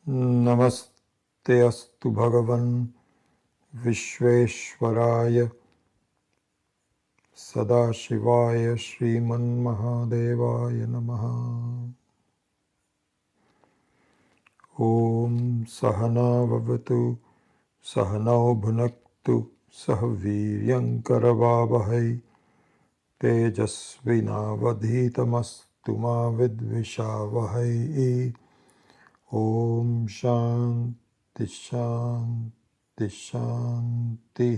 Namaste astu Bhagavan Vishveshwaraya Sadashivaya Sriman Mahadevaya Namaha. Om Sahana Vavatu Sahanao Bhunaktu Sahaviryankaravavahai Tejasvinavadhitamastu ma vidvishavahai. Om Shanti Shanti Shanti.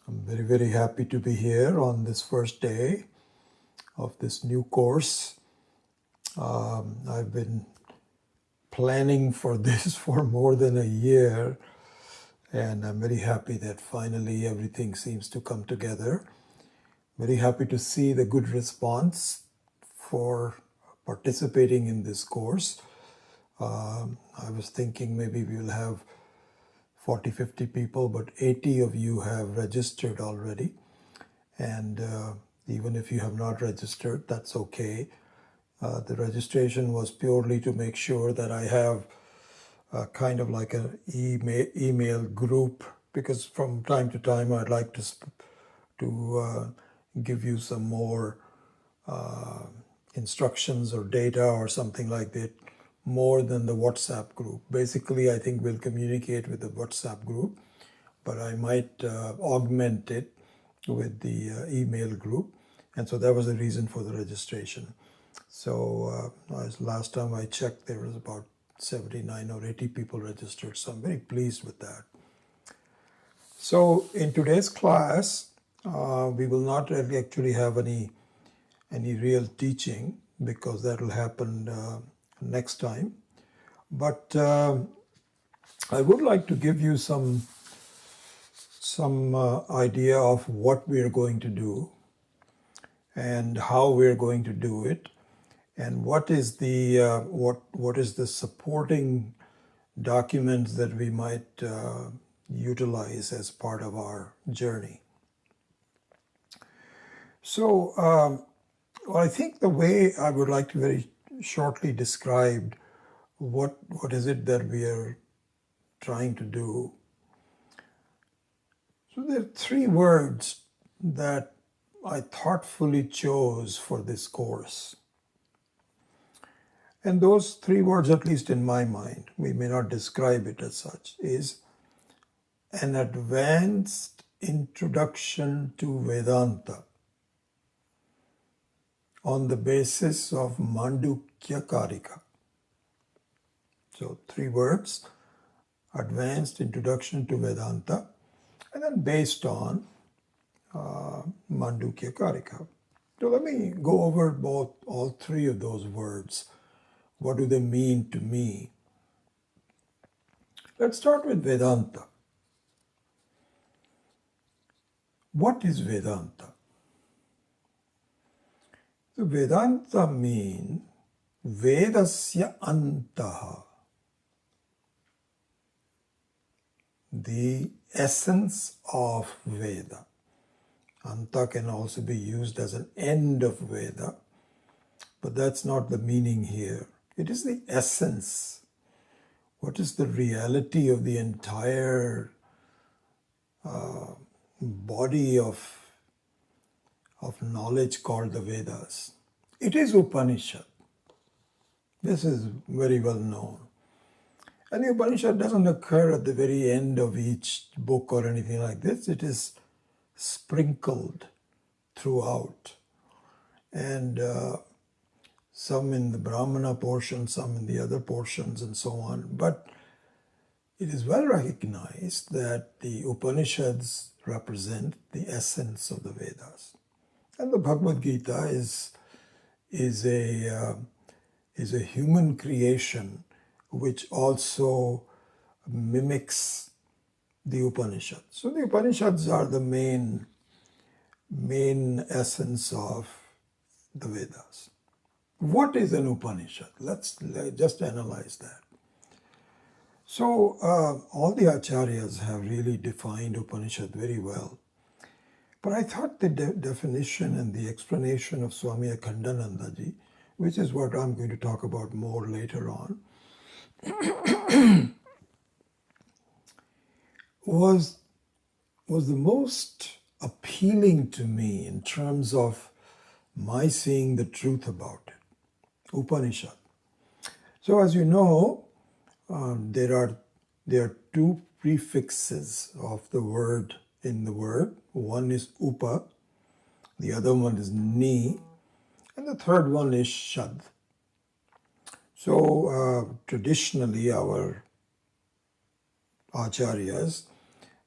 I'm very, very happy to be here on this first day of this new course. I've been planning for this for more than a year, and I'm very happy that finally everything seems to come together. Very happy to see the good response for participating in this course. I was thinking maybe we'll have 40, 50 people, but 80 of you have registered already. And even if you have not registered, that's okay. The registration was purely to make sure that I have kind of like an email group, because from time to time I'd like to give you some more instructions or data or something like that, more than the WhatsApp group. Basically, I think we'll communicate with the WhatsApp group, but I might augment it with the email group. And so that was the reason for the registration. So last time I checked, there was about 79 or 80 people registered. So I'm very pleased with that. So in today's class, we will not really actually have any real teaching, because that will happen next time. But I would like to give you some idea of what we're going to do and how we're going to do it, and what is the what is the supporting documents that we might utilize as part of our journey. So I think the way I would like to very shortly describe what is it that we are trying to do. So there are three words that I thoughtfully chose for this course. And those three words, at least in my mind, we may not describe it as such, is an advanced introduction to Vedanta on the basis of Mandukya Karika. So three words: advanced introduction to Vedanta, and then based on Mandukya Karika. So let me go over all three of those words. What do they mean to me? Let's start with Vedanta. What is Vedanta? So Vedanta means Vedasya Antaha, the essence of Veda. Anta can also be used as an end of Veda, but that's not the meaning here. It is the essence. What is the reality of the entire body of knowledge called the Vedas? It is Upanishad. This is very well known. And the Upanishad doesn't occur at the very end of each book or anything like this. It is sprinkled throughout. And some in the Brahmana portion, some in the other portions, and so on. But it is well recognized that the Upanishads represent the essence of the Vedas. And the Bhagavad Gita is a human creation which also mimics the Upanishads. So the Upanishads are the main essence of the Vedas. What is an Upanishad? Let's just analyze that. So all the acharyas have really defined Upanishad very well. But I thought the definition and the explanation of Swami Akhandanandaji which is what I'm going to talk about more later on, was the most appealing to me in terms of my seeing the truth about it. Upanishad. So as you know, there are two prefixes of the word in the word. One is upa, the other one is ni, and the third one is shad. So traditionally our acharyas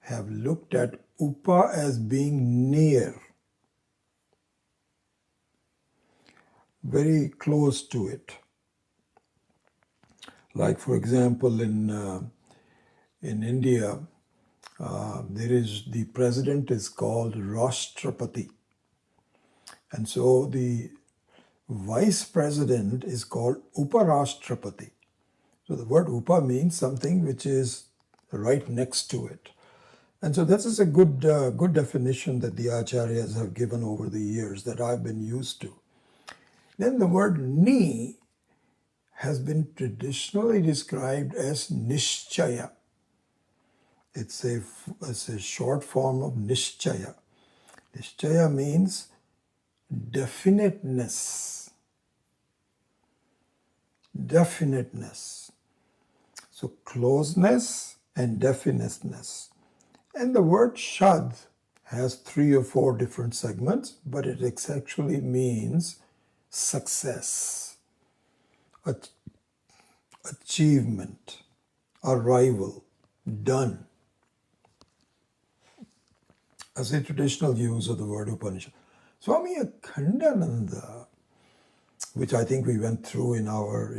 have looked at upa as being near, very close to it. Like for example in India, there is the president is called Rashtrapati, and so the vice president is called Uparashtrapati. So the word upa means something which is right next to it. And so this is a good definition that the acharyas have given over the years that I've been used to. Then the word ni has been traditionally described as nishchaya. It's a short form of nishchaya. Nishchaya means definiteness. Definiteness. So closeness and definiteness. And the word shad has 3 or 4 different segments, but it actually means success, achievement, arrival, done. As a traditional use of the word Upanishad. Swami Akhandananda, which I think we went through in our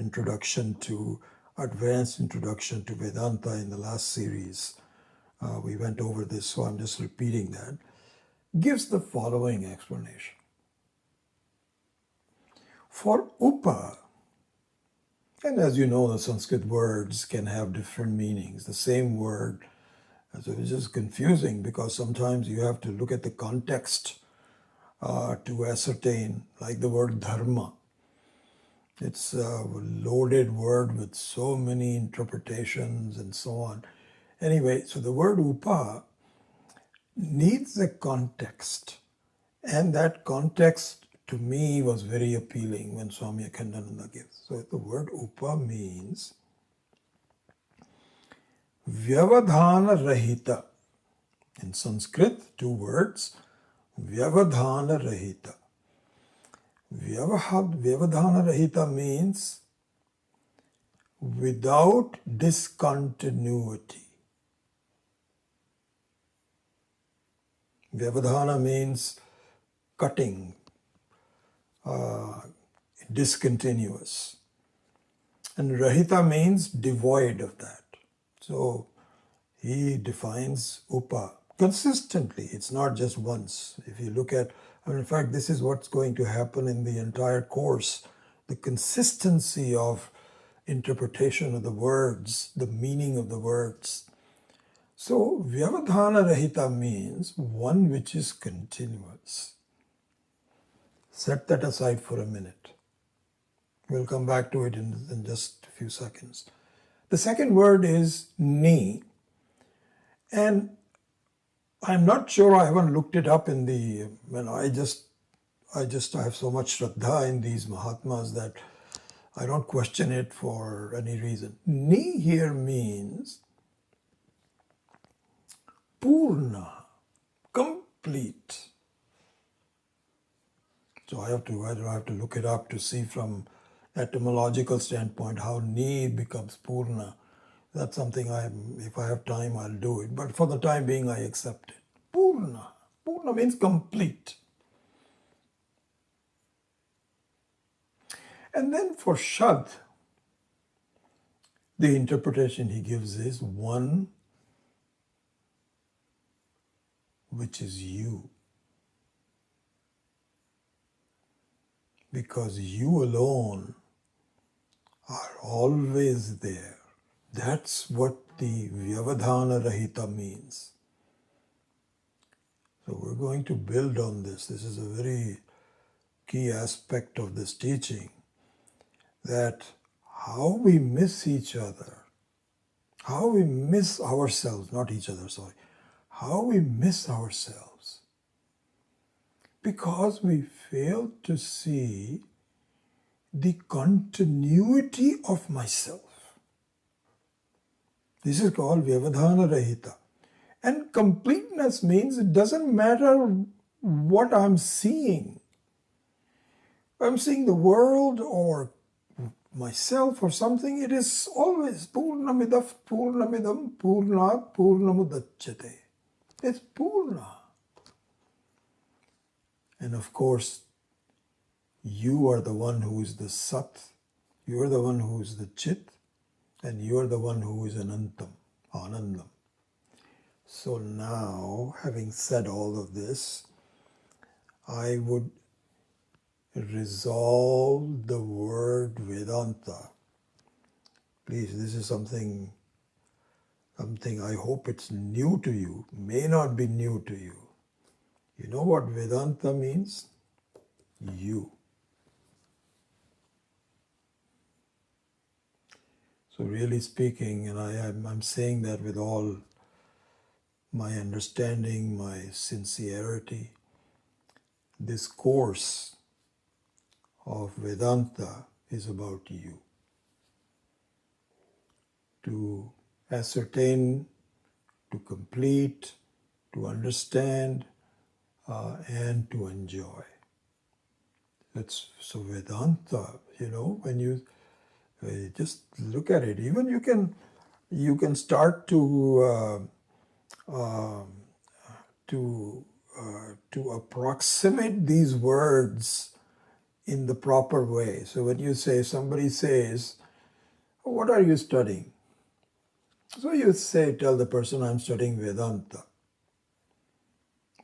advanced introduction to Vedanta in the last series. We went over this, so I'm just repeating that, gives the following explanation. For upa, and as you know, the Sanskrit words can have different meanings. The same word, so it's just confusing because sometimes you have to look at the context to ascertain, like the word dharma. It's a loaded word with so many interpretations and so on. Anyway, so the word upa needs a context. And that context to me was very appealing when Swami Akhandananda gives. So the word upa means vyavadhana rahita. In Sanskrit, 2 words, vyavadhana rahita. Vyavadhana rahita means without discontinuity. Vyavadhana means cutting, discontinuous. And rahita means devoid of that. So he defines upa consistently. It's not just once. If you look at, in fact, this is what's going to happen in the entire course. The consistency of interpretation of the words, the meaning of the words. So, vyavadhana rahita means one which is continuous. Set that aside for a minute. We'll come back to it in just a few seconds. The second word is ni. And I'm not sure, I haven't looked it up in the, I have so much shraddha in these Mahatmas that I don't question it for any reason. Ni here means purna, complete. So I have to look it up to see from etymological standpoint how ni becomes purna. That's something if I have time, I'll do it. But for the time being, I accept it. Purna. Purna means complete. And then for shad, the interpretation he gives is one which is you. Because you alone are always there. That's what the vyavadhana rahita means. So we're going to build on this. This is a very key aspect of this teaching. that how we miss each other, how we miss ourselves, not each other, sorry, how we miss ourselves because we fail to see the continuity of myself. This is called Vyavadhana Rahita. And completeness means it doesn't matter what I'm seeing. I'm seeing the world or myself or something, it is always Purnamidam Purnat Purnamudachyate. It's Purna. And of course, you are the one who is the Sat, you are the one who is the Chit, and you are the one who is Anantam, Anandam. So now, having said all of this, I would resolve the word Vedanta. Please, this is something I hope it's new to you, may not be new to you. You know what Vedanta means? You. So really speaking, and I'm saying that with all my understanding, my sincerity, this course of Vedanta is about you. To ascertain, to complete, to understand, and to enjoy. So Vedanta, when you just look at it, even you can start to approximate these words in the proper way. So when somebody says, what are you studying? So you tell the person, I'm studying Vedanta.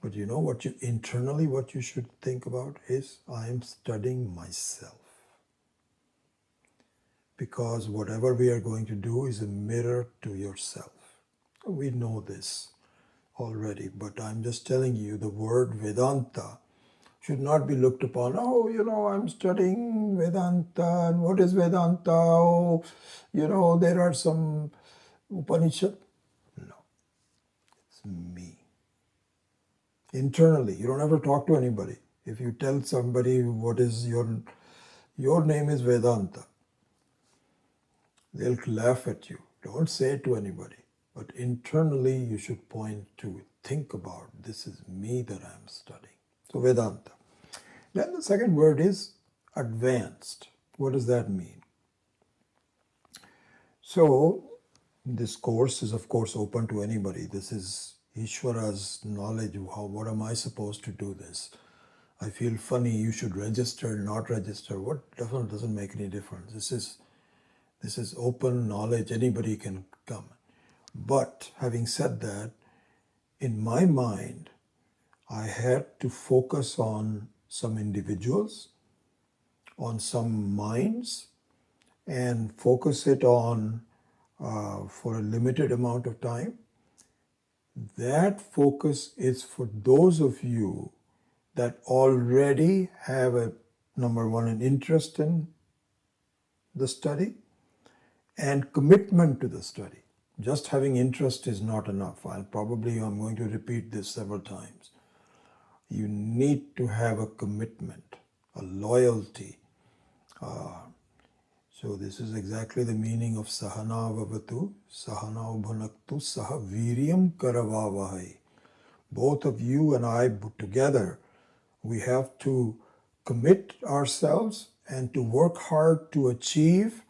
But you know what internally what you should think about is, I am studying myself. Because whatever we are going to do is a mirror to yourself. We know this already, but I'm just telling you the word Vedanta should not be looked upon, I'm studying Vedanta, and what is Vedanta? Oh, there are some Upanishad. No, it's me. Internally, you don't ever talk to anybody. If you tell somebody what is your name is Vedanta, they'll laugh at you. Don't say it to anybody. But internally, you should point to, think about, this is me that I'm studying. So Vedanta. Then the second word is advanced. What does that mean? So this course is of course open to anybody. This is Ishvara's knowledge. What am I supposed to do this? I feel funny, you should register, not register. What doesn't make any difference. This is open knowledge, anybody can come. But having said that, in my mind, I had to focus on some individuals, on some minds, and focus it on for a limited amount of time. That focus is for those of you that already have number one, an interest in the study and commitment to the study. Just having interest is not enough. I'm going to repeat this several times. You need to have a commitment, a loyalty. So this is exactly the meaning of Sahana Vavatu, Sahana Bhunaktu, Saha Viryam Karavavahai. Both of you and I together, we have to commit ourselves and to work hard to achieve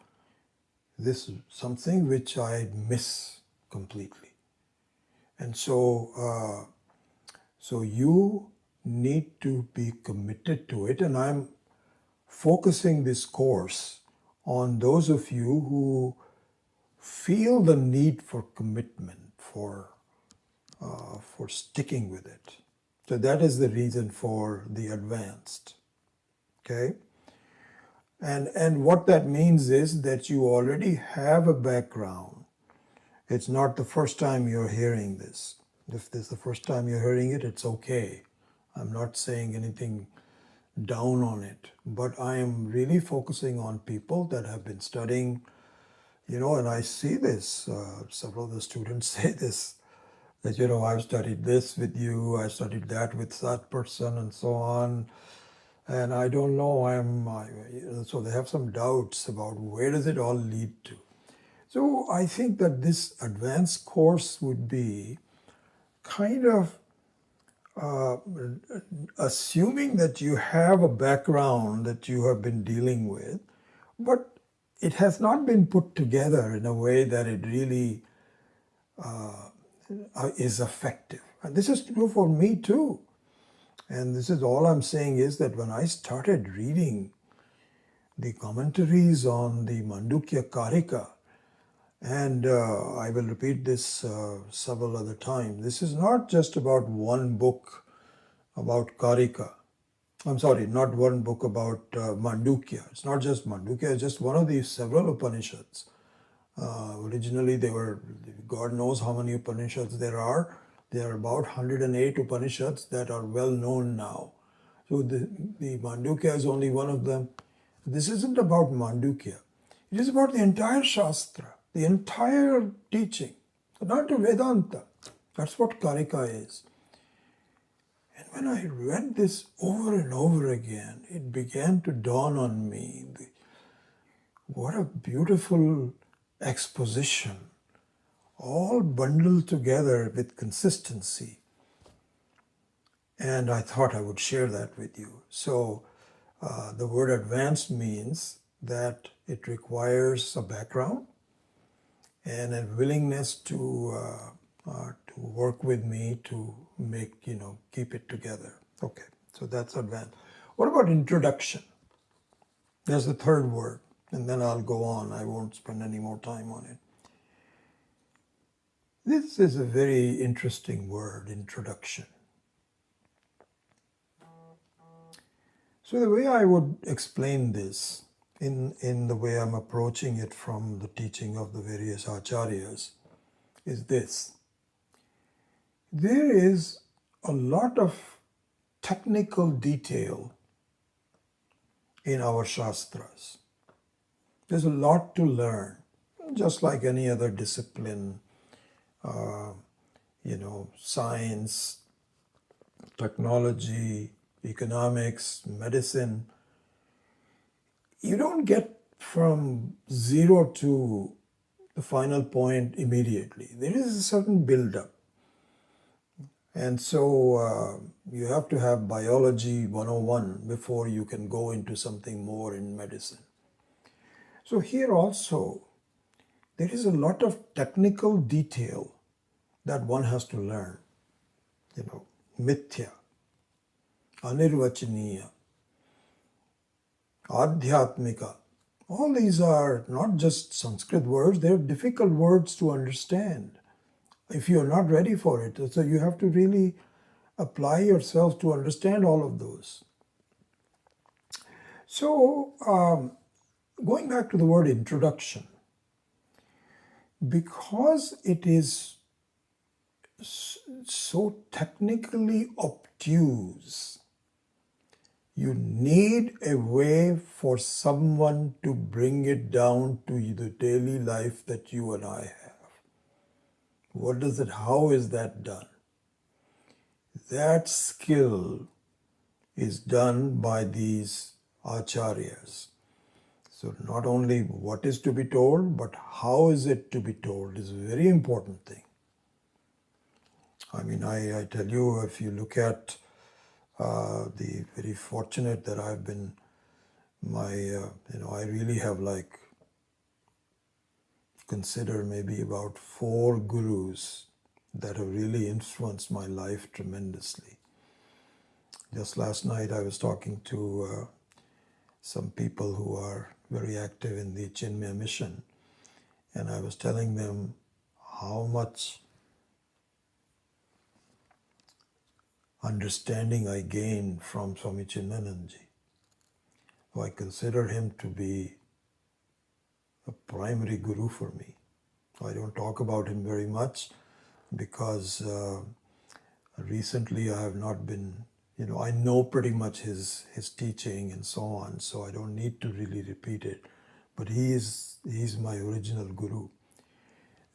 this something which I miss completely. And so you need to be committed to it. And I'm focusing this course on those of you who feel the need for commitment, for sticking with it. So that is the reason for the advanced. Okay? And what that means is that you already have a background. It's not the first time you're hearing this. If this is the first time you're hearing it, it's okay. I'm not saying anything down on it, but I am really focusing on people that have been studying, and I see this, several of the students say this, that, I've studied this with you, I studied that with that person, and so on. And I don't know, so they have some doubts about where does it all lead to. So I think that this advanced course would be kind of assuming that you have a background that you have been dealing with, but it has not been put together in a way that it really is effective. And this is true for me too. And this is all I'm saying is that when I started reading the commentaries on the Mandukya Karika, and I will repeat this several other times, this is not just about one book about Karika. I'm sorry, not one book about Mandukya. It's not just Mandukya, it's just one of these several Upanishads. Originally, they were, God knows how many Upanishads there are. There are about 108 Upanishads that are well known now. So the Mandukya is only one of them. This isn't about Mandukya. It is about the entire Shastra, the entire teaching, not to Vedanta. That's what Karika is. And when I read this over and over again, it began to dawn on me, what a beautiful exposition, all bundled together with consistency. And I thought I would share that with you. So the word advanced means that it requires a background and a willingness to work with me to make, keep it together. Okay, so that's advanced. What about introduction? There's the third word, and then I'll go on. I won't spend any more time on it. This is a very interesting word, introduction. So the way I would explain this, in the way I'm approaching it from the teaching of the various acharyas, is this. There is a lot of technical detail in our shastras. There's a lot to learn, just like any other discipline, science, technology, economics, medicine. You don't get from zero to the final point immediately. There is a certain build-up. And so you have to have biology 101 before you can go into something more in medicine. So here also, there is a lot of technical detail that one has to learn. Mithya, Anirvachaniya, Adhyatmika. All these are not just Sanskrit words, they're difficult words to understand if you're not ready for it. So you have to really apply yourself to understand all of those. So going back to the word introduction, because it is so technically obtuse, you need a way for someone to bring it down to the daily life that you and I have. How is that done? That skill is done by these acharyas. So not only what is to be told, but how is it to be told is a very important thing. I mean, I tell you, if you look at the very fortunate that I've been, I really have consider maybe about 4 gurus that have really influenced my life tremendously. Just last night I was talking to some people who are very active in the Chinmaya mission, and I was telling them how much understanding I gained from Swami Chinmayananji. So I consider him to be a primary guru for me. I don't talk about him very much because recently I have not been, I know pretty much his teaching and so on, so I don't need to really repeat it. But he's my original guru.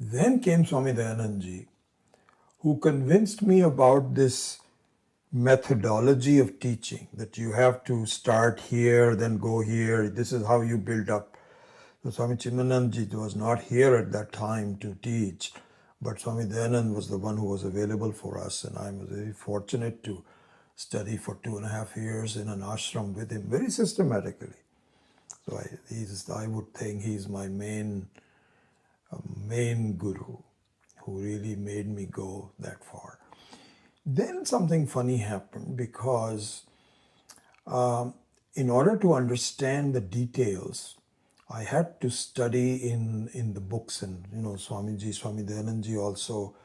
Then came Swami Dayanandji, who convinced me about this methodology of teaching, that you have to start here, then go here. This is how you build up. So Swami Chimanandji was not here at that time to teach, but Swami Dayanand was the one who was available for us, and I was very fortunate to study for 2.5 years in an ashram with him very systematically. So I would think he's my main guru who really made me go that far. Then something funny happened, because in order to understand the details, I had to study in the books, and Swami Dayanandji also,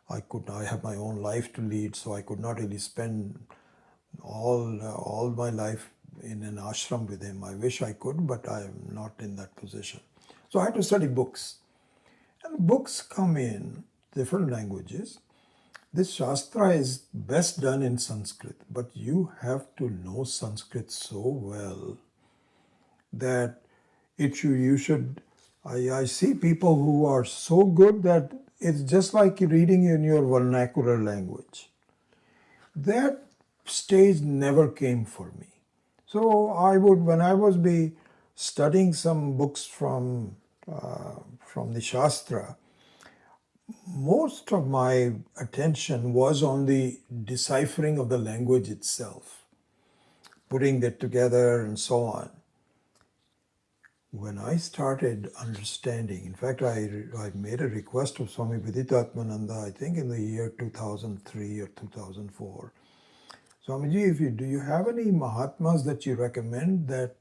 I have my own life to lead, so I could not really spend all my life in an ashram with him. I wish I could, but I am not in that position. So I had to study books. And books come in different languages. This Shastra is best done in Sanskrit, but you have to know Sanskrit so well that you should, I see people who are so good that it's just like reading in your vernacular language. That stage never came for me. So when I was studying some books from the Shastra, most of my attention was on the deciphering of the language itself, putting that together and so on. When I started understanding, in fact, I made a request of Swami Viditatmananda, I think in the year 2003 or 2004. Swamiji, do you have any Mahatmas that you recommend that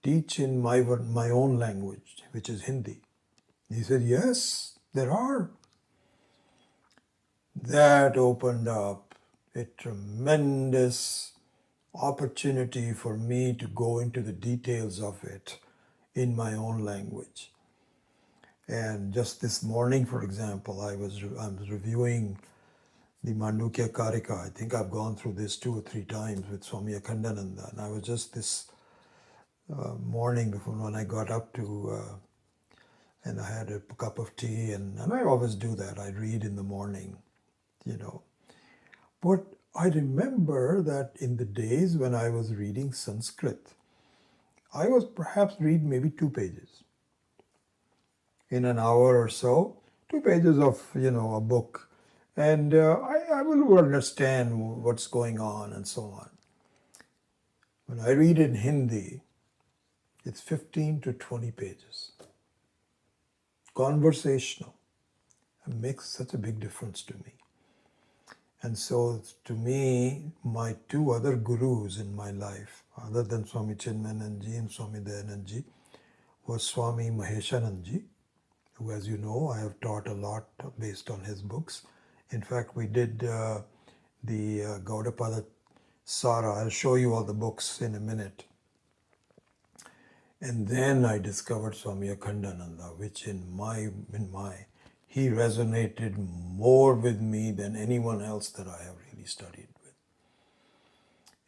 teach in my own language, which is Hindi? He said, yes, there are. That opened up a tremendous opportunity for me to go into the details of it in my own language. And just this morning, for example, I was reviewing the Mandukya Karika. I think I've gone through this 2 or 3 times with Swami Akhandananda. And I was just this morning before when I got up to, and I had a cup of tea, and I always do that. I read in the morning, But I remember that in the days when I was reading Sanskrit, I was perhaps read maybe 2 pages. In an hour or so, 2 pages of, a book. And I will understand what's going on and so on. When I read in Hindi, it's 15 to 20 pages. Conversational. It makes such a big difference to me. And so to me, my 2 other gurus in my life, other than Swami Chinmanandji and Swami Dayanandji, was Swami Maheshanandji, who, as you know, I have taught a lot based on his books. In fact, we did the Gaudapada Sara. I'll show you all the books in a minute. And then I discovered Swami Akhandananda, which he resonated more with me than anyone else that I have really studied with.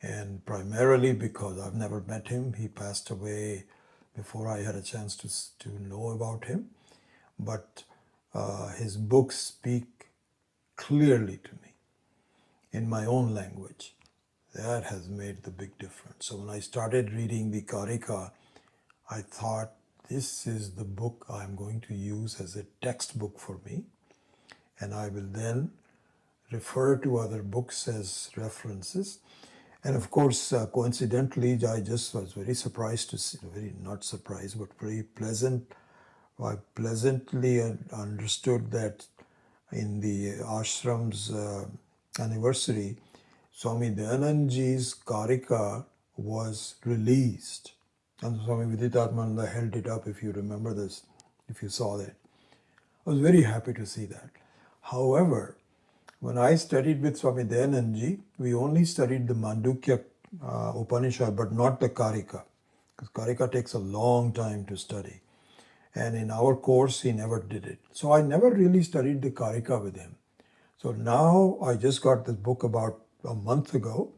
And primarily because I've never met him. He passed away before I had a chance to know about him. But his books speak clearly to me in my own language. That has made the big difference. So when I started reading the Karika, I thought, this is the book I'm going to use as a textbook for me. And I will then refer to other books as references. And of course, coincidentally, I just was very surprised to see, not surprised, but very pleasant. I pleasantly understood that in the ashram's anniversary, Swami Dayanandji's Karika was released. And Swami Viditatmananda held it up, if you remember this, if you saw that. I was very happy to see that. However, when I studied with Swami Dayanandji, we only studied the Mandukya Upanishad, but not the Karika. Because Karika takes a long time to study. And in our course, he never did it. So I never really studied the Karika with him. So now I just got this book about a month ago,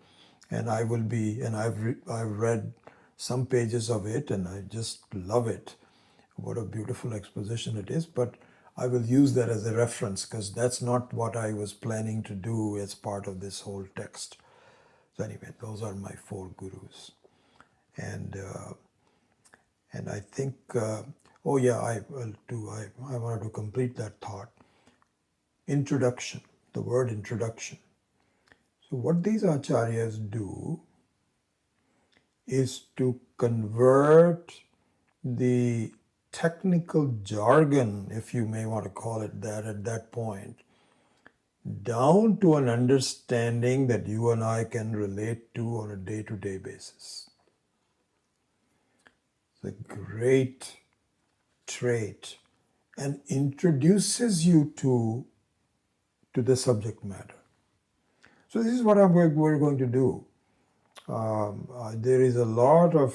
and I've read some pages of it, and I just love it. What a beautiful exposition it is. But I will use that as a reference because that's not what I was planning to do as part of this whole text. So anyway, those are my four gurus, and I think oh yeah, I wanted to complete that thought. Introduction, the word introduction. So what these acharyas do is to convert the technical jargon, if you may want to call it that at that point, down to an understanding that you and I can relate to on a day-to-day basis. It's a great trait and introduces you to the subject matter. So this is what we're going to do. There is a lot of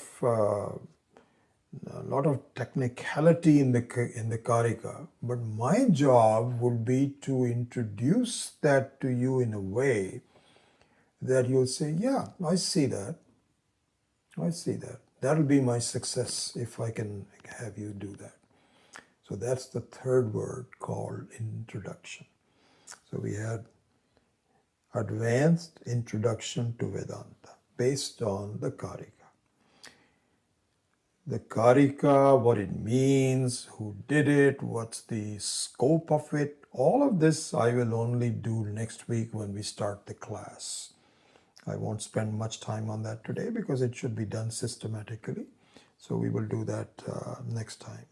technicality in the Karika, but my job would be to introduce that to you in a way that you'll say, yeah, I see that. I see that. That'll be my success if I can have you do that. So that's the third word called introduction. So we had advanced introduction to Vedanta based on the Karika. The Karika, what it means, who did it, what's the scope of it, all of this I will only do next week when we start the class. I won't spend much time on that today because it should be done systematically. So we will do that next time.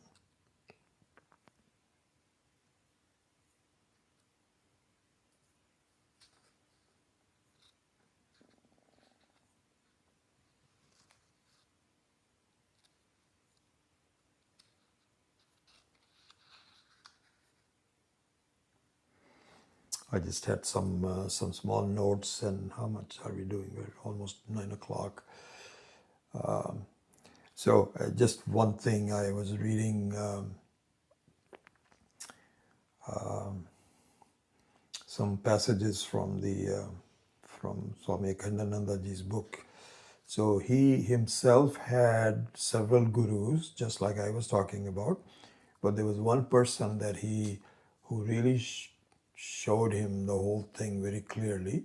I just had some small notes, and how much are we doing? We're almost 9 o'clock. So just one thing, I was reading some passages from Swami Akhandanandaji's book. So he himself had several gurus, just like I was talking about, but there was one person that who really showed him the whole thing very clearly,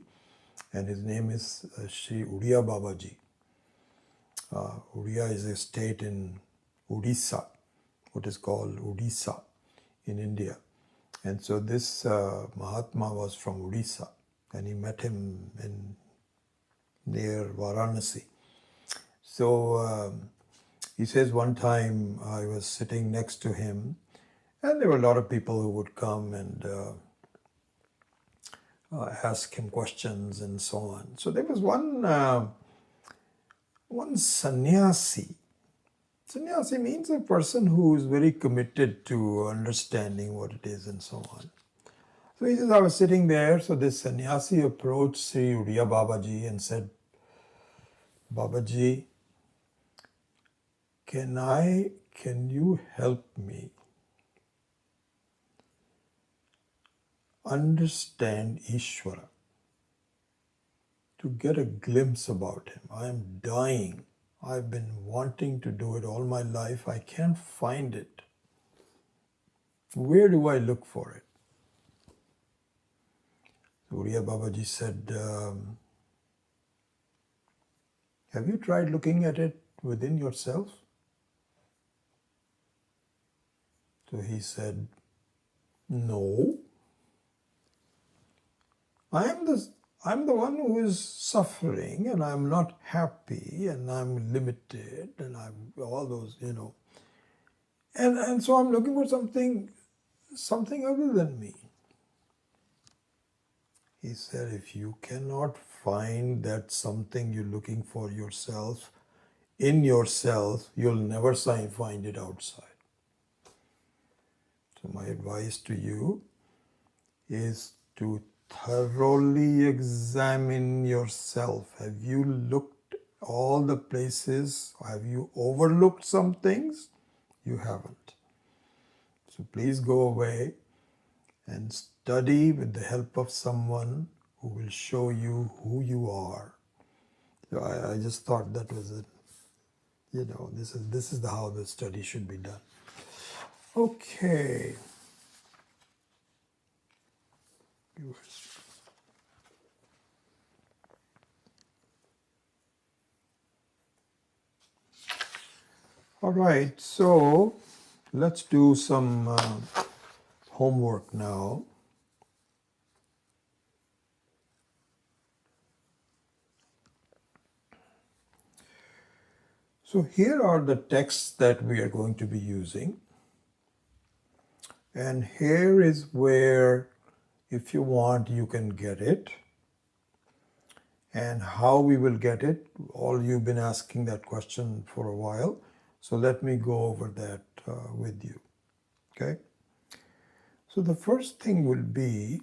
and his name is Sri Uriya Babaji. Uriya is a state in Odisha, what is called Odisha in India. And so this Mahatma was from Odisha, and he met him near Varanasi. So he says one time I was sitting next to him, and there were a lot of people who would come and ask him questions and so on. So there was one sannyasi. Sannyasi means a person who is very committed to understanding what it is and so on. So he says, I was sitting there, so this sannyasi approached Sri Uriya Babaji and said, Babaji, can you help me understand Ishvara, to get a glimpse about him? I am dying. I've been wanting to do it all my life. I can't find it. Where do I look for it? Uriya Babaji said, have you tried looking at it within yourself? So he said, no. I'm the one who is suffering, and I'm not happy, and I'm limited, and I'm all those, And so I'm looking for something other than me. He said, if you cannot find that something you're looking for yourself, in yourself, you'll never find it outside. So my advice to you is to thoroughly examine yourself. Have you looked all the places? Have you overlooked some things? You haven't. So please go away and study with the help of someone who will show you who you are. So I just thought that was it. This is how the study should be done. Okay. All right, so let's do some homework now. So here are the texts that we are going to be using. And here is where, if you want, you can get it. And how we will get it, all you've been asking that question for a while. So let me go over that with you. Okay? So the first thing will be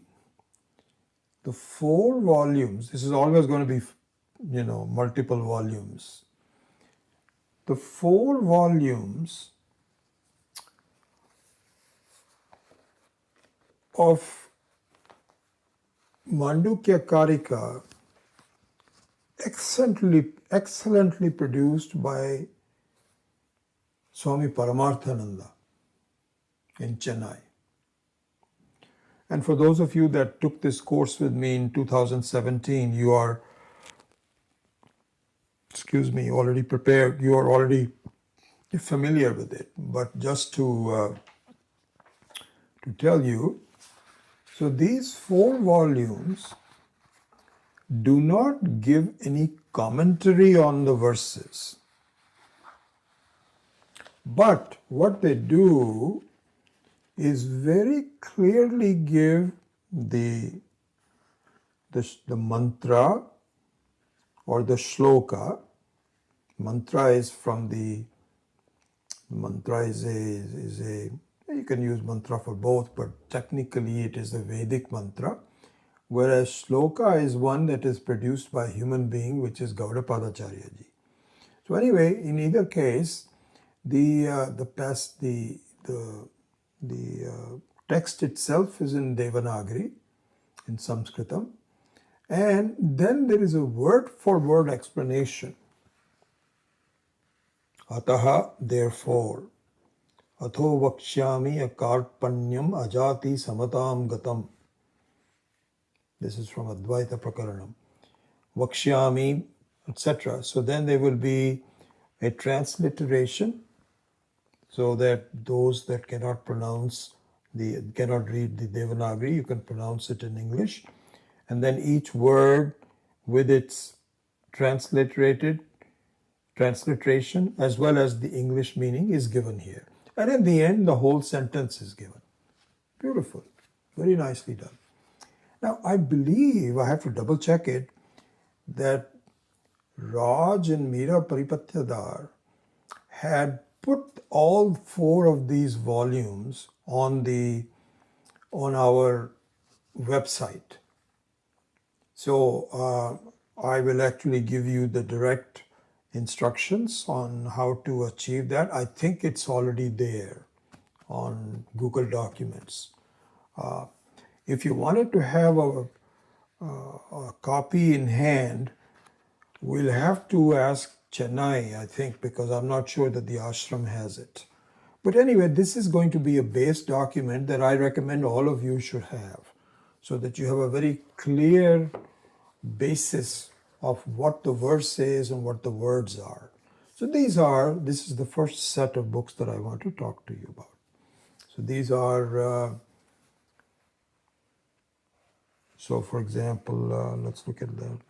the 4 volumes. This is always going to be, multiple volumes. The 4 volumes of Mandukya Karika, excellently produced by Swami Paramarthananda in Chennai. And for those of you that took this course with me in 2017, you are, already prepared, you are already familiar with it. But just to tell you, so these 4 volumes do not give any commentary on the verses. But what they do is very clearly give the mantra or the shloka. Mantra is a you can use mantra for both, but technically it is a Vedic mantra, whereas shloka is one that is produced by a human being, which is Gaudapadacharya ji. So anyway, in either case, the text itself is in Devanagari, in Sanskritam, and then there is a word-for-word explanation. Ataha, therefore, atho vakshyami akarpanyam ajati samatam gatam. This is from Advaita Prakaranam. Vakshyami, etc. So then there will be a transliteration, so that those that cannot read the Devanagari, you can pronounce it in English. And then each word with its transliteration as well as the English meaning is given here. And in the end, the whole sentence is given. Beautiful. Very nicely done. Now, I believe, I have to double check it, that Raj and Meera Paripatyadar had put all 4 of these volumes on our website. So I will actually give you the direct instructions on how to achieve that. I think it's already there on Google Documents. If you wanted to have a copy in hand, we'll have to ask Chennai, I think, because I'm not sure that the ashram has it. But anyway, this is going to be a base document that I recommend all of you should have, so that you have a very clear basis of what the verse is and what the words are. So this is the first set of books that I want to talk to you about. So these are, so for example, let's look at that.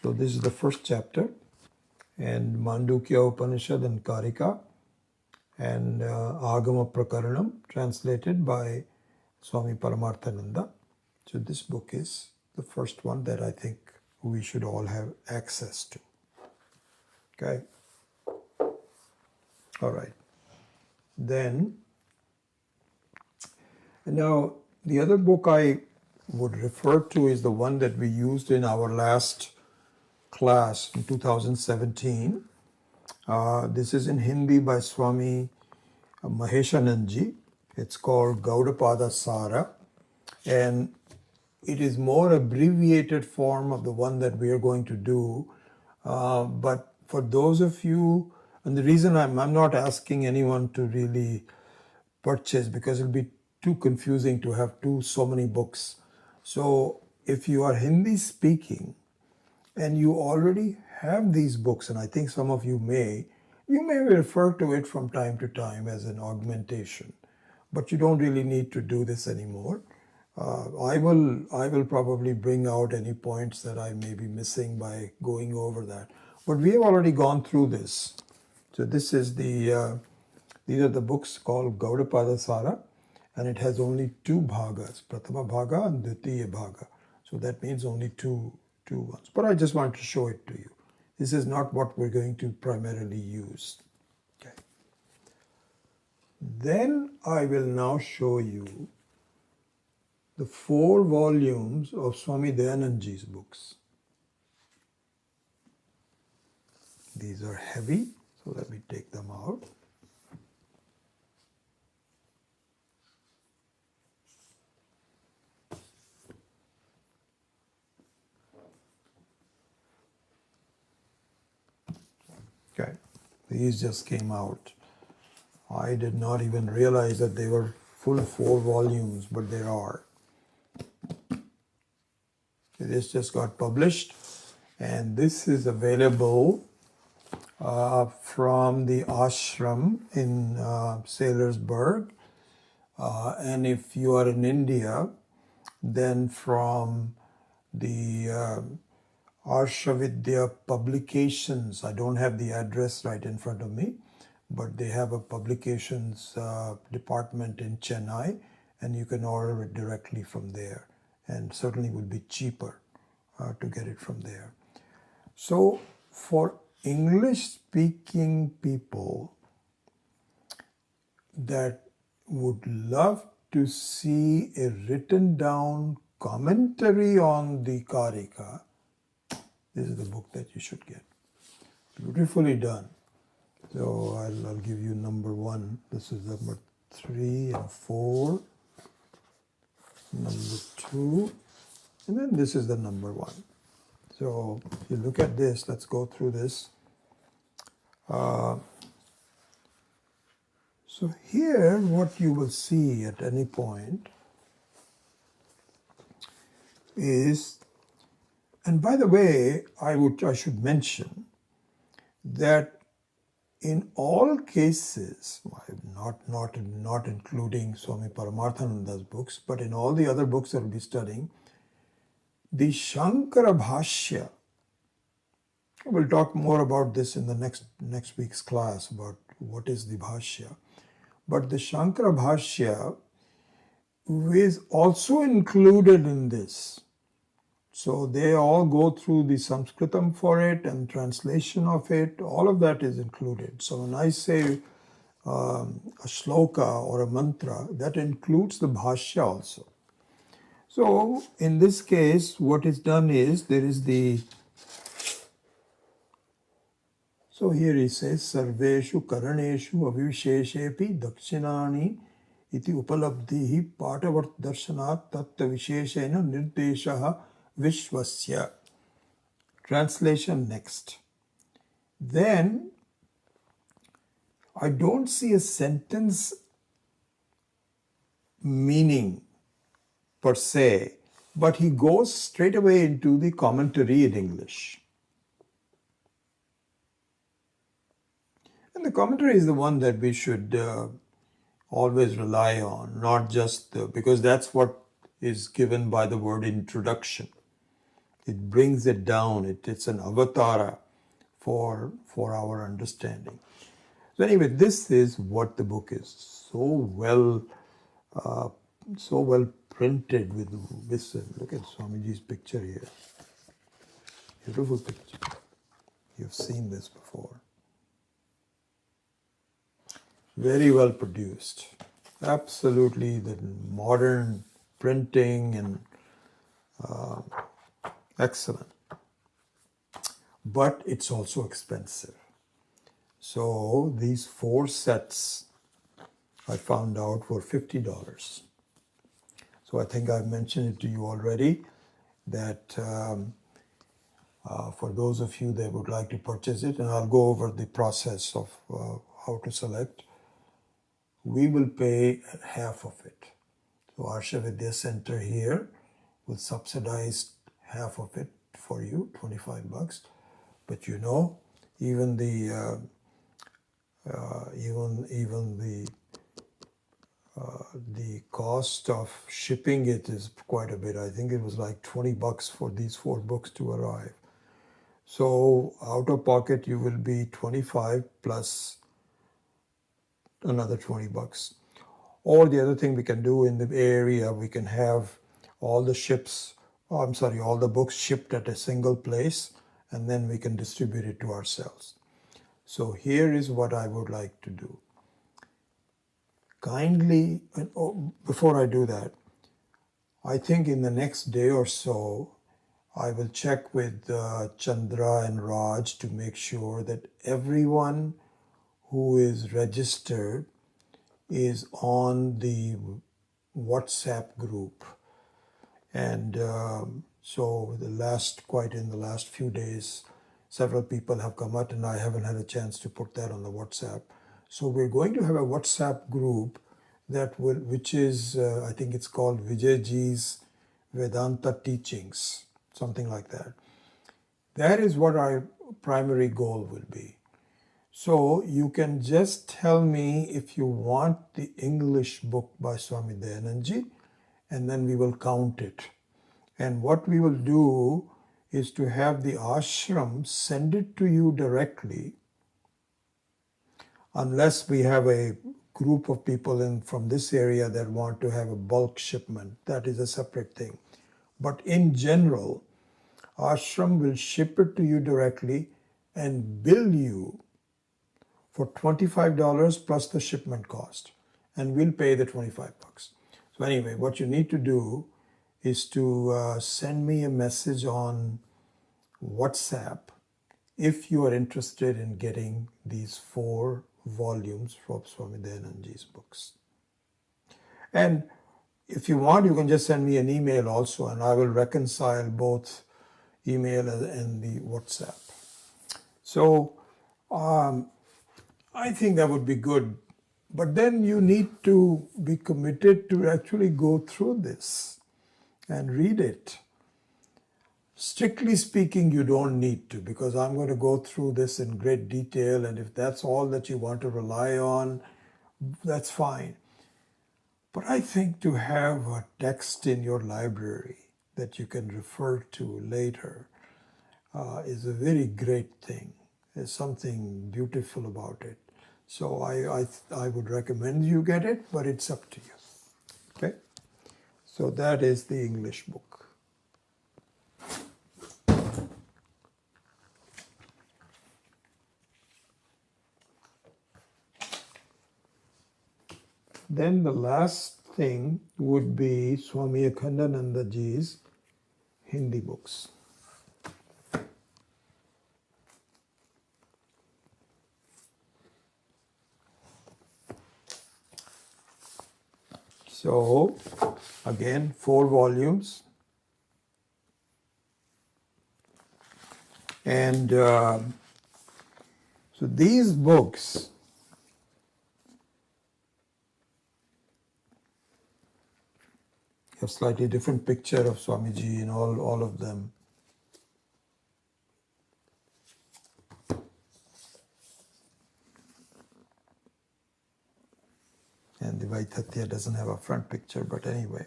So this is the first chapter, and Mandukya Upanishad and Karika, and Agama Prakaranam, translated by Swami Paramarthananda. So this book is the first one that I think we should all have access to. Okay? All right. Then, now the other book I would refer to is the one that we used in our last class in 2017. This is in Hindi by Swami Maheshanandji. It's called Gaudapada Sara. And it is more abbreviated form of the one that we are going to do. But for those of you, and the reason I'm not asking anyone to really purchase, because it'll be too confusing to have so many books. So if you are Hindi speaking and you already have these books, and I think some of you may refer to it from time to time as an augmentation, but you don't really need to do this anymore. I will probably bring out any points that I may be missing by going over that. But we have already gone through this. So this is these are the books called Gaudapada Sara, and it has only two bhagas, Prathama Bhaga and Dvitiya Bhaga. So that means only two ones. But I just want to show it to you. This is not what we're going to primarily use. Okay. Then I will now show you the 4 volumes of Swami Dayanandji's books. These are heavy, so let me take them out. Okay, these just came out. I did not even realize that they were full 4 volumes, but there are. This just got published, and this is available from the ashram in Saylorsburg. And if you are in India, then from the Arshavidya Publications. I don't have the address right in front of me, but they have a publications department in Chennai, and you can order it directly from there, and certainly would be cheaper to get it from there. So for English-speaking people that would love to see a written down commentary on the Karika, this is the book that you should get. Beautifully done. So I'll give you number 1. This is number 3 and 4. Number 2. And then this is the number 1. So if you look at this, let's go through this. So here what you will see at any point is, and by the way, I should mention that in all cases, not including Swami Paramarthananda's books, but in all the other books that we'll be studying, the Shankara Bhashya, we'll talk more about this in the next week's class about what is the Bhashya, but the Shankara Bhashya is also included in this. So they all go through the Sanskritam for it and translation of it. All of that is included. So when I say a shloka or a mantra, that includes the bhashya also. So in this case, what is done is there is the. So here he says, Sarveshu Karaneshu Avivisheshepi Dakshinani iti upalabdhihi patavart darshanat tatta visheshena nirdeshaha Vishwasya. Translation next. Then I don't see a sentence meaning per se, but he goes straight away into the commentary in English. And the commentary is the one that we should always rely on, not just because that's what is given by the word introduction. It brings it down. It's an avatara for our understanding. So anyway, this is what the book is. So well printed with this. Look at Swamiji's picture here. Beautiful picture. You've seen this before. Very well produced. Absolutely the modern printing and excellent. But it's also expensive. So these 4 sets I found out were $50. So I think I've mentioned it to you already that for those of you that would like to purchase it, and I'll go over the process of how to select, we will pay half of it. So Arsha Vidya Center here will subsidize half of it for you, 25 bucks. But you know, even the the cost of shipping it is quite a bit. I think it was like 20 bucks for these 4 books to arrive. So out of pocket you will be 25 plus another 20 bucks. Or the other thing we can do in the area, we can have all all the books shipped at a single place, and then we can distribute it to ourselves. So here is what I would like to do. Kindly, before I do that, I think in the next day or so, I will check with Chandra and Raj to make sure that everyone who is registered is on the WhatsApp group. And so in the last few days, several people have come out and I haven't had a chance to put that on the WhatsApp. So we're going to have a WhatsApp group which is, I think it's called Vijayji's Vedanta Teachings, something like that. That is what our primary goal will be. So you can just tell me if you want the English book by Swami Dayanandji, and then we will count it. And what we will do is to have the ashram send it to you directly, unless we have a group of people from this area that want to have a bulk shipment. That is a separate thing. But in general, ashram will ship it to you directly and bill you for $25 plus the shipment cost, and we'll pay the 25 bucks. So anyway, what you need to do is to send me a message on WhatsApp if you are interested in getting these 4 volumes from Swami Dayanandji's books. And if you want, you can just send me an email also, and I will reconcile both email and the WhatsApp. So I think that would be good. But then you need to be committed to actually go through this and read it. Strictly speaking, you don't need to, because I'm going to go through this in great detail, and if that's all that you want to rely on, that's fine. But I think to have a text in your library that you can refer to later is a very great thing. There's something beautiful about it. So I would recommend you get it, but it's up to you. Okay? So that is the English book. Then the last thing would be Swami Akhandanandaji's Hindi books. So again, 4 volumes. And so these books have slightly different picture of Swamiji in all of them. And the Vaithatya doesn't have a front picture, but anyway.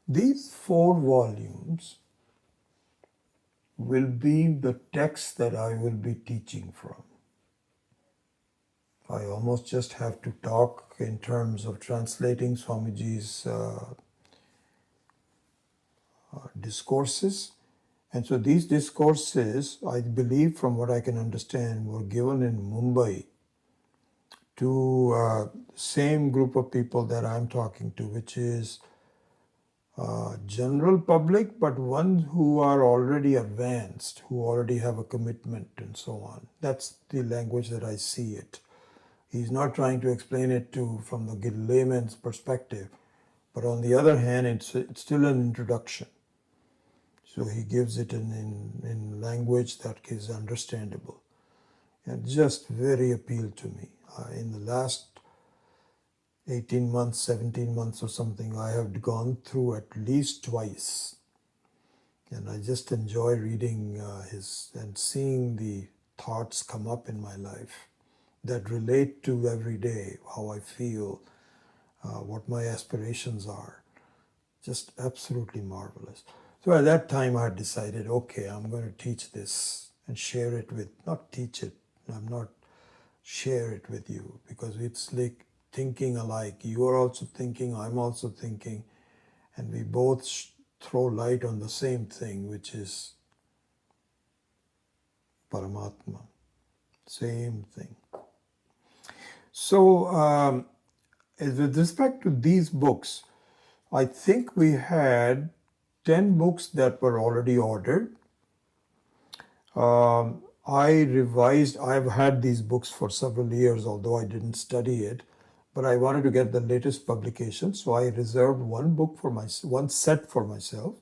These 4 volumes will be the text that I will be teaching from. I almost just have to talk in terms of translating Swamiji's discourses. And so these discourses, I believe from what I can understand, were given in Mumbai to same group of people that I'm talking to, which is general public, but ones who are already advanced, who already have a commitment and so on. That's the language that I see it. He's not trying to explain it from the layman's perspective, But on the other hand, it's still an introduction. So he gives it in language that is understandable. And just very appealed to me. In the last 18 months, 17 months or something, I have gone through at least twice. And I just enjoy reading his and seeing the thoughts come up in my life that relate to every day, how I feel, what my aspirations are. Just absolutely marvelous. So at that time I decided, okay, I'm going to teach this and share it with, not teach it, I'm not share it with you, because it's like thinking alike. You are also thinking, I'm also thinking, and we both throw light on the same thing, which is Paramatma. Same thing. So with respect to these books, I think we had 10 books that were already ordered. I've had these books for several years, although I didn't study it, but I wanted to get the latest publication, so I reserved one set for myself,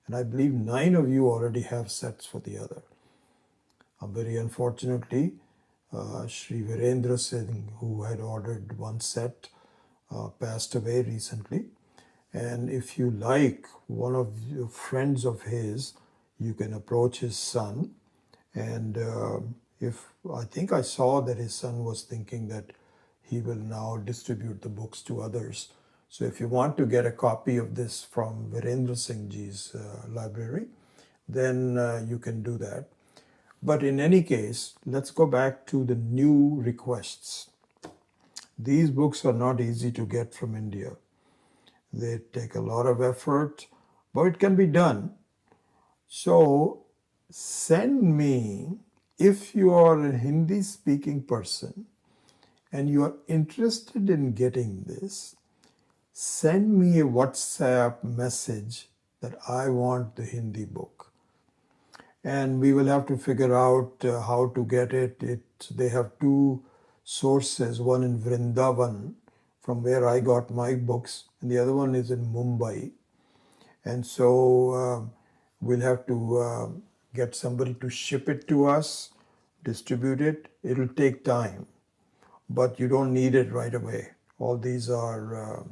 and I believe 9 of you already have sets for the other. Very unfortunately, Sri Virendra Singh, who had ordered one set, passed away recently. And if you like one of your friends of his, you can approach his son. And I think I saw that his son was thinking that he will now distribute the books to others. So if you want to get a copy of this from Virendra Singh Ji's library, then you can do that. But in any case, let's go back to the new requests. These books are not easy to get from India. They take a lot of effort, but it can be done. So send me, if you are a Hindi speaking person and you are interested in getting this, send me a WhatsApp message that I want the Hindi book. And we will have to figure out how to get it. They have 2 sources, one in Vrindavan, from where I got my books, and the other one is in Mumbai. And so we'll have to get somebody to ship it to us, distribute it. It'll take time, but you don't need it right away. All these are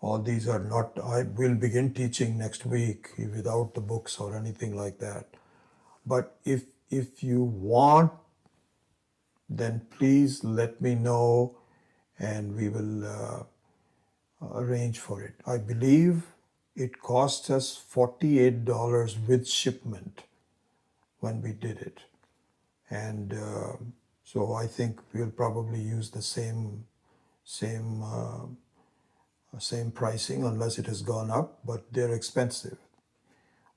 not, I will begin teaching next week without the books or anything like that. But if you want, then please let me know and we will arrange for it. I believe it cost us $48 with shipment when we did it. And so I think we'll probably use the same pricing unless it has gone up, but they're expensive,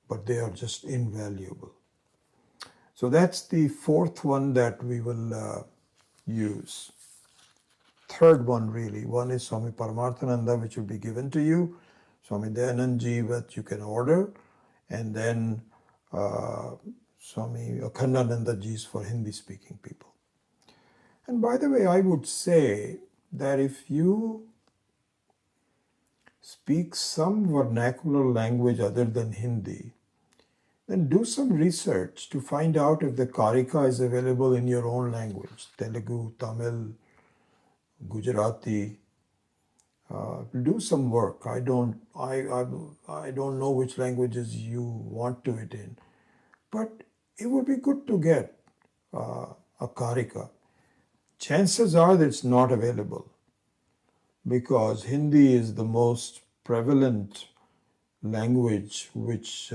but they are just invaluable. So that's the 4th one that we will use. 3rd one really. One is Swami Paramarthananda, which will be given to you. Swami Dayanandji, that you can order. And then Swami Akhandananda Ji's for Hindi speaking people. And by the way, I would say that if you speak some vernacular language other than Hindi, then do some research to find out if the Karika is available in your own language, Telugu, Tamil, Gujarati. Do some work. I don't know which languages you want to it in, but it would be good to get a Karika. Chances are that it's not available because Hindi is the most prevalent language which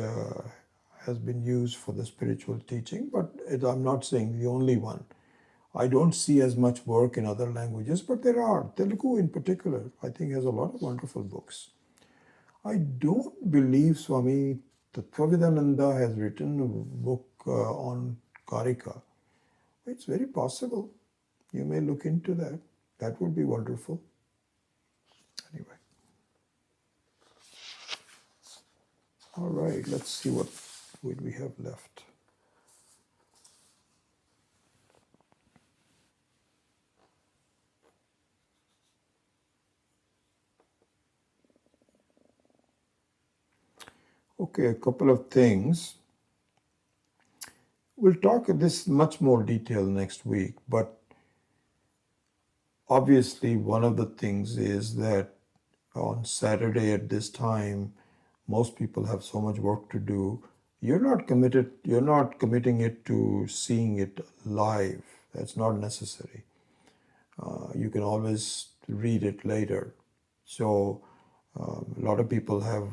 has been used for the spiritual teaching, but I'm not saying the only one. I don't see as much work in other languages, but there are. Telugu in particular, I think, has a lot of wonderful books. I don't believe Swami Tattvavidananda has written a book on Karika. It's very possible. You may look into that. That would be wonderful. Anyway. All right, let's see what we have left. Okay, a couple of things. We'll talk in this much more detail next week, but obviously one of the things is that on Saturday at this time, most people have so much work to do. You're not committing it to seeing it live. That's not necessary. You can always read it later. So a lot of people have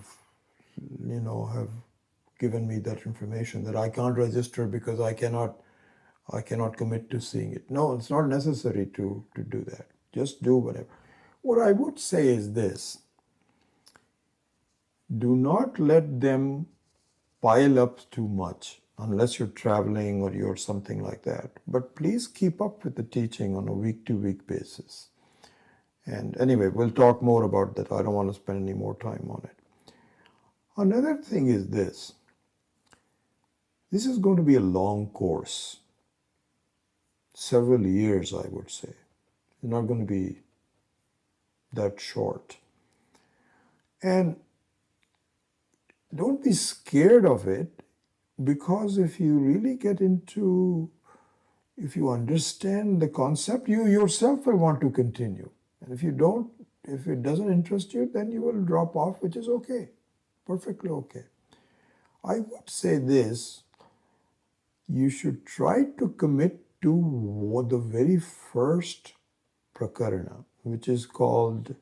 given me that information that I can't register because I cannot commit to seeing it. No, it's not necessary to do that. Just do whatever. What I would say is this: do not let them pile up too much unless you're traveling or you're something like that. But please keep up with the teaching on a week to week basis. And anyway, we'll talk more about that. I don't want to spend any more time on it. Another thing is this: this is going to be a long course, several years, I would say. It's not going to be that short. And don't be scared of it, because if you really if you understand the concept, you yourself will want to continue. And if it doesn't interest you, then you will drop off, which is okay, perfectly okay. I would say this: you should try to commit to the very first prakarana, which is called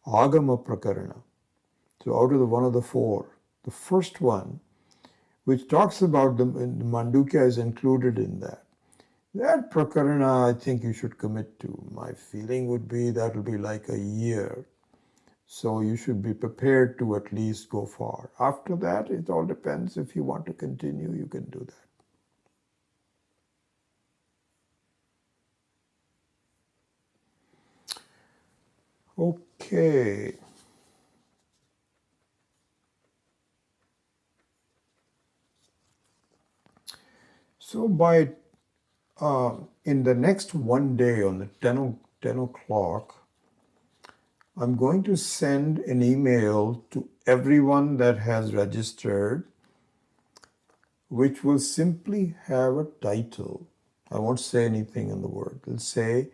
Agama Prakarana. So out of one of the four, the first one, which talks about the Mandukya, is included in that. That prakarana, I think you should commit to. My feeling would be that will be like a year. So you should be prepared to at least go far. After that, it all depends. If you want to continue, you can do that. Okay. So in the next one day on the 10 o'clock, I'm going to send an email to everyone that has registered, which will simply have a title. I won't say anything in the word. It'll say,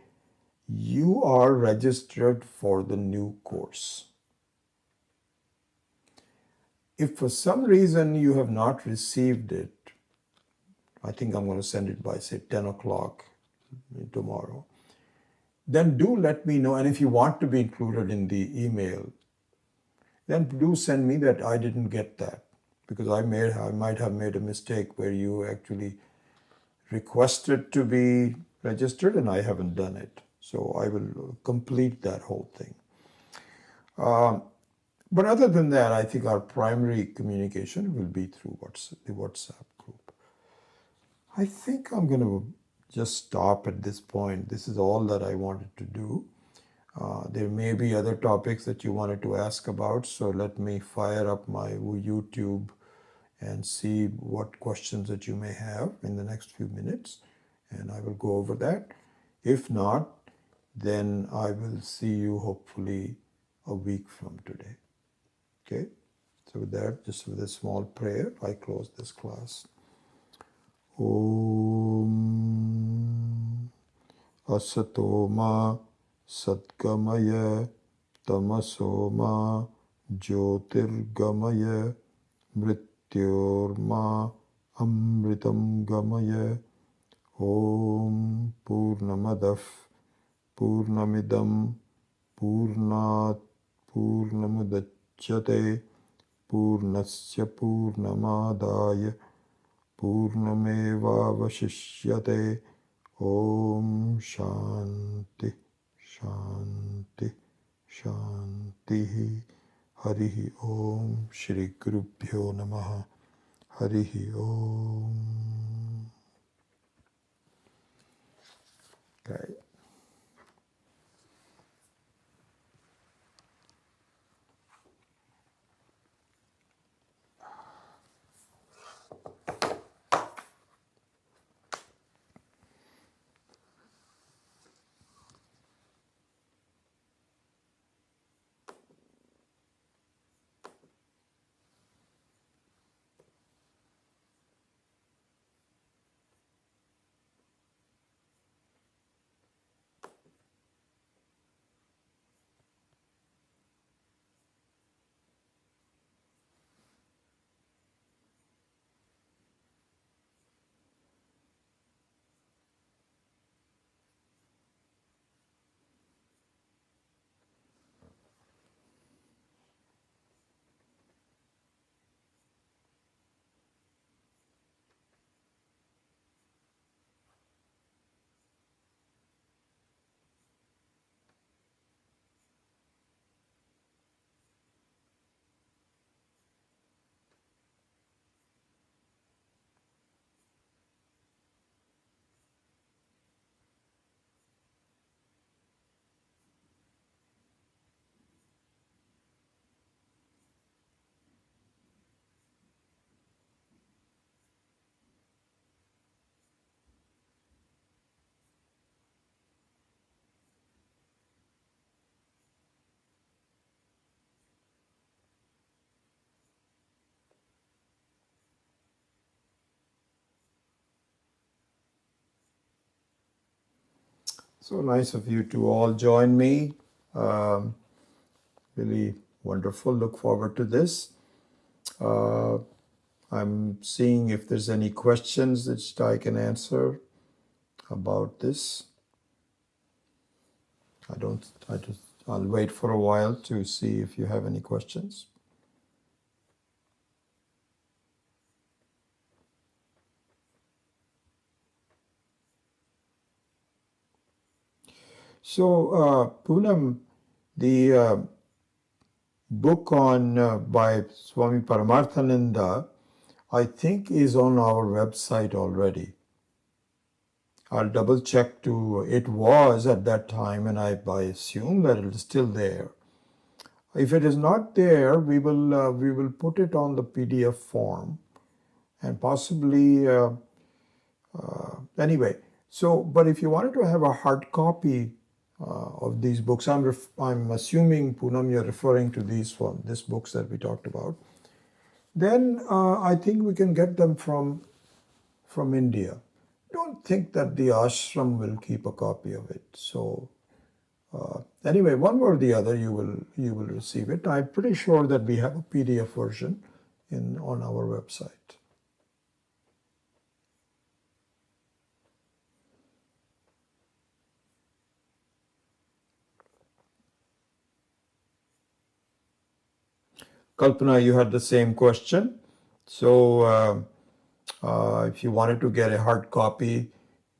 "You are registered for the new course." If for some reason you have not received it, I think I'm going to send it by, say, 10 o'clock tomorrow, then do let me know. And if you want to be included in the email, then do send me that I didn't get that, because I might have made a mistake where you actually requested to be registered and I haven't done it. So I will complete that whole thing. But other than that, I think our primary communication will be through the WhatsApp group. I think I'm going to just stop at this point. This is all that I wanted to do. There may be other topics that you wanted to ask about, so let me fire up my YouTube and see what questions that you may have in the next few minutes, and I will go over that. If not, then I will see you hopefully a week from today. Okay? So with that, just with a small prayer, I close this class. Om Asatoma Satgamaya Tamasoma Jyotirgamaya Mrityorma Amritam Gamaya. Om Purnamadav Purnamidam Purnat Purnamudachyate Purnasya Purnamadaya Purnamevavashishyate. Om Shanti Shanti Shanti. Harihi Om. Shri Gurubhyo Namaha. Harihi Om. Okay. So nice of you to all join me. Um, really wonderful. Look forward to this. Uh, I'm seeing if there's any questions that I can answer about this. I'll wait for a while to see if you have any questions. So, Poonam, the book on by Swami Paramarthananda, I think is on our website already. I'll double check it was at that time, and I assume that it is still there. If it is not there, we will put it on the PDF form, and possibly anyway. So, but if you wanted to have a hard copy of these books, I'm assuming, Poonam, you're referring to these books that we talked about. Then I think we can get them from India. Don't think that the ashram will keep a copy of it. So anyway, one way or the other, you will receive it. I'm pretty sure that we have a PDF version on our website. Kalpana, you had the same question. So if you wanted to get a hard copy,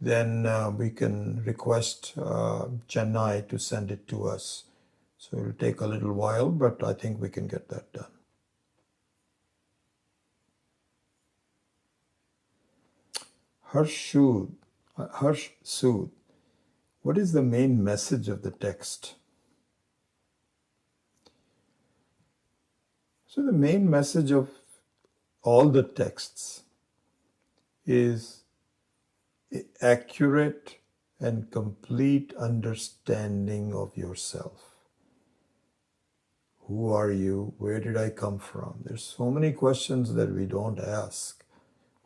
then we can request Chennai to send it to us. So it'll take a little while, but I think we can get that done. Harsh Sood, what is the main message of the text? So the main message of all the texts is accurate and complete understanding of yourself. Who are you? Where did I come from? There's so many questions that we don't ask.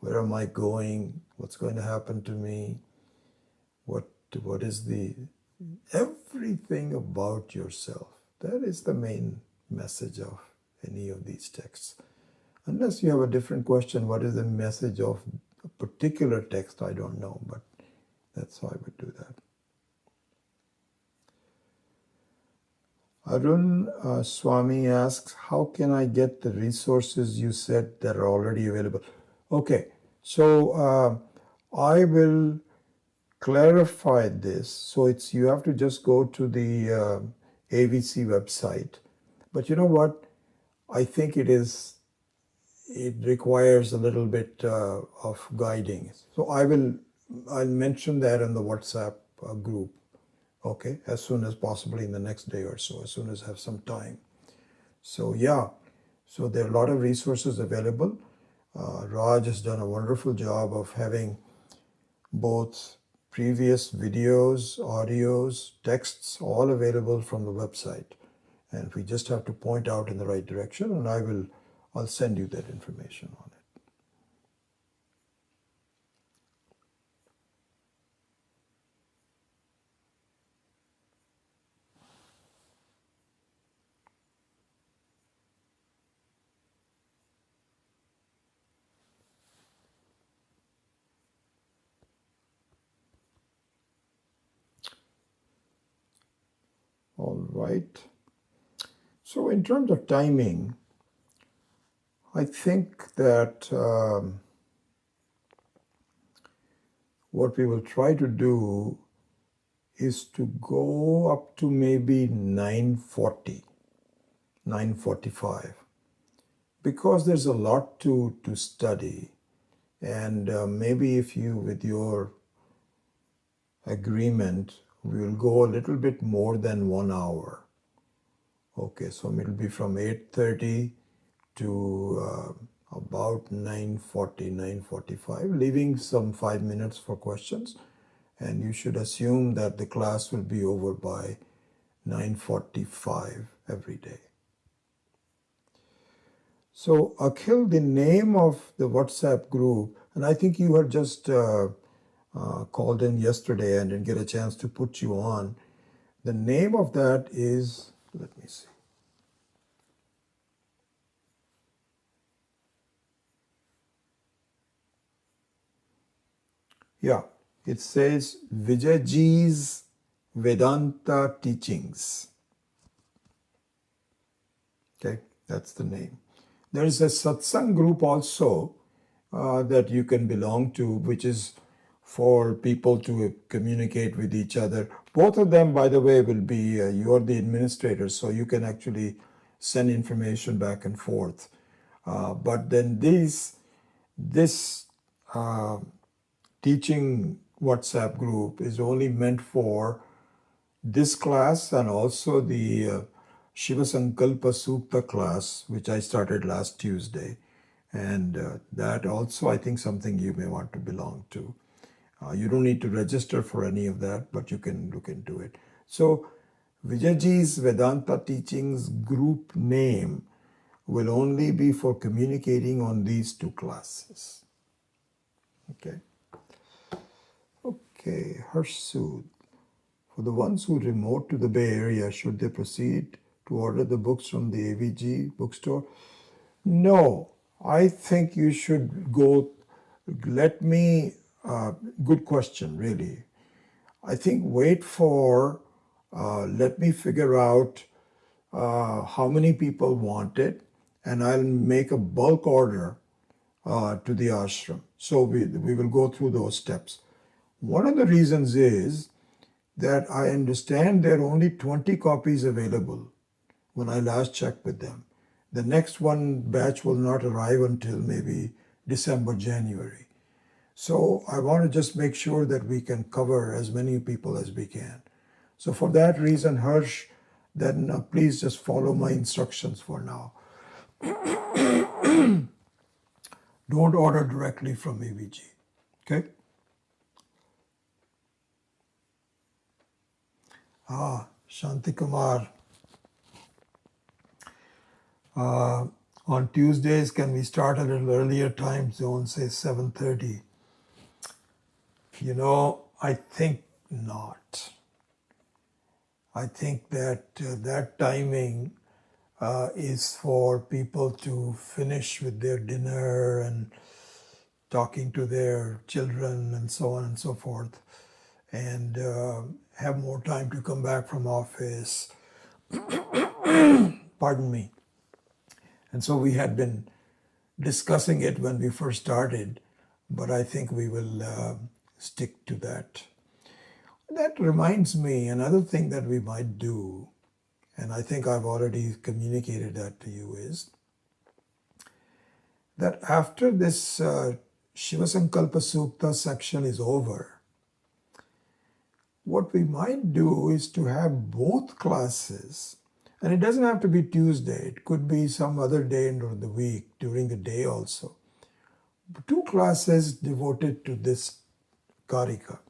Where am I going? What's going to happen to me? What is everything about yourself? That is the main message of any of these texts. Unless you have a different question, what is the message of a particular text? I don't know, but that's how I would do that. Arun Swami asks, how can I get the resources you said that are already available? Okay, so I will clarify this. So you have to just go to the AVC website. But you know what? I think it requires a little bit of guiding. So I'll mention that in the WhatsApp group, okay, as soon as possibly in the next day or so, as soon as I have some time. So yeah, so there are a lot of resources available. Raj has done a wonderful job of having both previous videos, audios, texts, all available from the website. And we just have to point out in the right direction, and I'll send you that information on it. All right. So in terms of timing, I think that what we will try to do is to go up to maybe 9:40, 9:45, because there's a lot to study, and maybe if you, with your agreement, we will go a little bit more than 1 hour. Okay, so it'll be from 8:30 to about 9:40, 9:45, leaving some 5 minutes for questions. And you should assume that the class will be over by 9:45 every day. So Akhil, the name of the WhatsApp group, and I think you had just called in yesterday and didn't get a chance to put you on. The name of that is, let me see. Yeah, it says Vijayji's Vedanta Teachings. Okay, that's the name. There is a satsang group also that you can belong to, which is for people to communicate with each other. Both of them, by the way, will be, you're the administrator, so you can actually send information back and forth. But then this teaching WhatsApp group is only meant for this class and also the Shiva Sankalpa Sukta class, which I started last Tuesday. And that also, I think, something you may want to belong to. You don't need to register for any of that, but you can look into it. So Vijayji's Vedanta Teachings group name will only be for communicating on these two classes. Okay. Okay, Harsud. For the ones who remote to the Bay Area, should they proceed to order the books from the AVG bookstore? No, I think you should go. Good question, really. I think wait for, let me figure out how many people want it, and I'll make a bulk order to the ashram. So we will go through those steps. One of the reasons is that I understand there are only 20 copies available when I last checked with them. The next one batch will not arrive until maybe December, January. So I want to just make sure that we can cover as many people as we can. So for that reason, Harsh, then please just follow my instructions for now. Don't order directly from AVG, okay? Shanti Kumar. On Tuesdays, can we start a little earlier time zone, say 7:30? I think not. I think that that timing is for people to finish with their dinner and talking to their children and so on and so forth, and have more time to come back from office. Pardon me. And so we had been discussing it when we first started, but I think we will stick to that. That reminds me, another thing that we might do, and I think I've already communicated that to you, is that after this Shiva Sankalpa Sukta section is over, what we might do is to have both classes, and it doesn't have to be Tuesday, it could be some other day during the week, during the day also. 2 classes devoted to this Karika.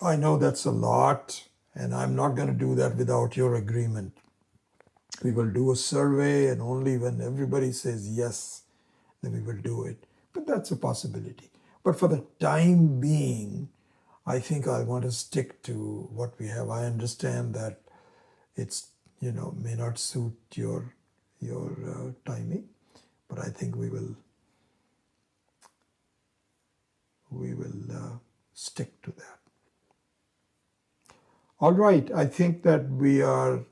I know that's a lot, and I'm not going to do that without your agreement. We will do a survey, and only when everybody says yes, then we will do it. But that's a possibility. But for the time being, I think I want to stick to what we have. I understand that it's, may not suit your timing, but I think we will stick to that. All right, I think that we have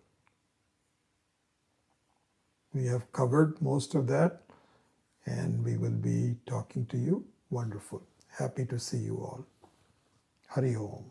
covered most of that, and we will be talking to you. Wonderful. Happy to see you all. Hari Om.